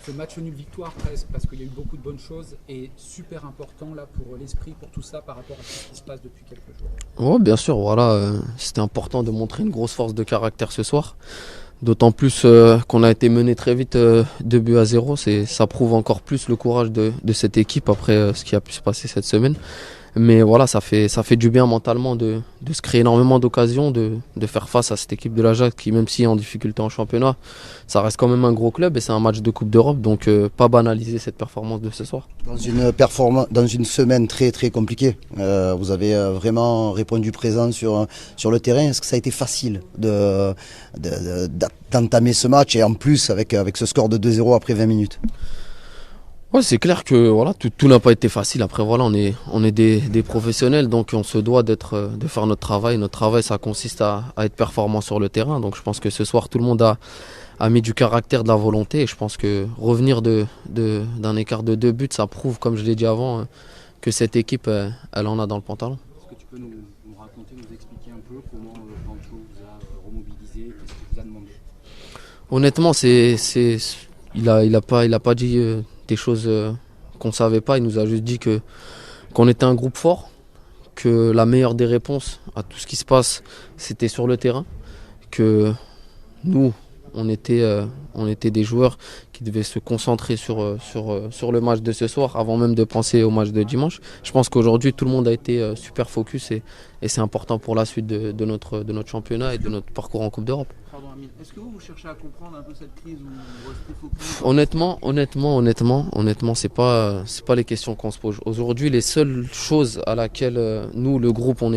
Ce match nul victoire presque, parce qu'il y a eu beaucoup de bonnes choses, est super important là pour l'esprit, pour tout ça, par rapport à ce qui se passe depuis quelques jours. Ouais, bien sûr, voilà, c'était important de montrer une grosse force de caractère ce soir. D'autant plus qu'on a été mené très vite 2 buts à 0. Ça prouve encore plus le courage de cette équipe après ce qui a pu se passer cette semaine. Mais voilà, ça fait du bien mentalement de se créer énormément d'occasions, de faire face à cette équipe de l'Ajax qui, même si est en difficulté en championnat, ça reste quand même un gros club et c'est un match de Coupe d'Europe. Donc pas banaliser cette performance de ce soir. Dans une semaine très très compliquée, vous avez vraiment répondu présent sur le terrain. Est-ce que ça a été facile d'entamer ce match et en plus avec ce score de 2-0 après 20 minutes? Ouais, c'est clair que voilà, tout n'a pas été facile. Après voilà, on est des professionnels, donc on se doit de faire notre travail. Notre travail, ça consiste à être performant sur le terrain. Donc je pense que ce soir, tout le monde a mis du caractère, de la volonté. Et je pense que revenir d'un écart de 2 buts, ça prouve, comme je l'ai dit avant, que cette équipe, elle en a dans le pantalon. Est-ce que tu peux nous raconter, nous expliquer un peu comment Pancho vous a remobilisé, qu'est-ce qu'il vous a demandé? Honnêtement, il a pas dit des choses qu'on savait pas. Il nous a juste dit qu'on était un groupe fort, que la meilleure des réponses à tout ce qui se passe, c'était sur le terrain, que nous, on était des joueurs qui devaient se concentrer sur le match de ce soir avant même de penser au match de dimanche. Je pense qu'aujourd'hui, tout le monde a été super focus et c'est important pour la suite de notre championnat et de notre parcours en Coupe d'Europe. Pardon Amine, est-ce que vous cherchez à comprendre un peu cette crise ou vous restez focus? Honnêtement, c'est pas les questions qu'on se pose. Aujourd'hui, les seules choses à laquelle nous, le groupe, on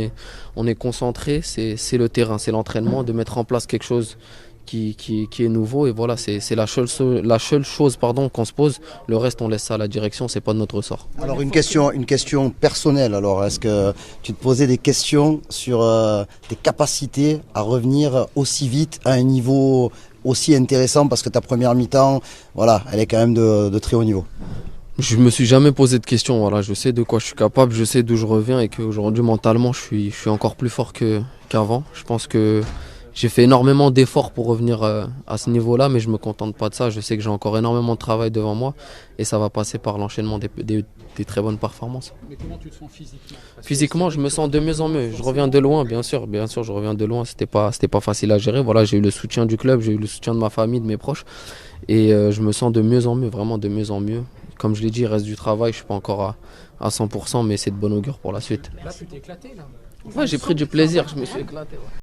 est concentré, c'est le terrain, c'est l'entraînement, de mettre en place quelque chose qui est nouveau et voilà, c'est la seule chose qu'on se pose. Le reste, on laisse ça à la direction, c'est pas de notre ressort. Alors une question personnelle. Alors est-ce que tu te posais des questions sur tes capacités à revenir aussi vite à un niveau aussi intéressant, parce que ta première mi-temps, voilà, elle est quand même de très haut niveau? Je me suis jamais posé de questions. Voilà, je sais de quoi je suis capable, je sais d'où je reviens et qu'aujourd'hui mentalement, je suis encore plus fort qu'avant. Je pense que j'ai fait énormément d'efforts pour revenir à ce niveau-là, mais je ne me contente pas de ça. Je sais que j'ai encore énormément de travail devant moi et ça va passer par l'enchaînement des très bonnes performances. Mais comment tu te sens physiquement? Physiquement, je me sens de mieux en mieux. Je reviens de loin, bien sûr, je reviens de loin. C'était pas facile à gérer. Voilà, j'ai eu le soutien du club, j'ai eu le soutien de ma famille, de mes proches et je me sens de mieux en mieux, vraiment de mieux en mieux. Comme je l'ai dit, il reste du travail, je ne suis pas encore à 100%, mais c'est de bon augure pour la suite. Là, tu t'es éclaté là. Ouais, j'ai pris du plaisir, je me suis éclaté. Ouais.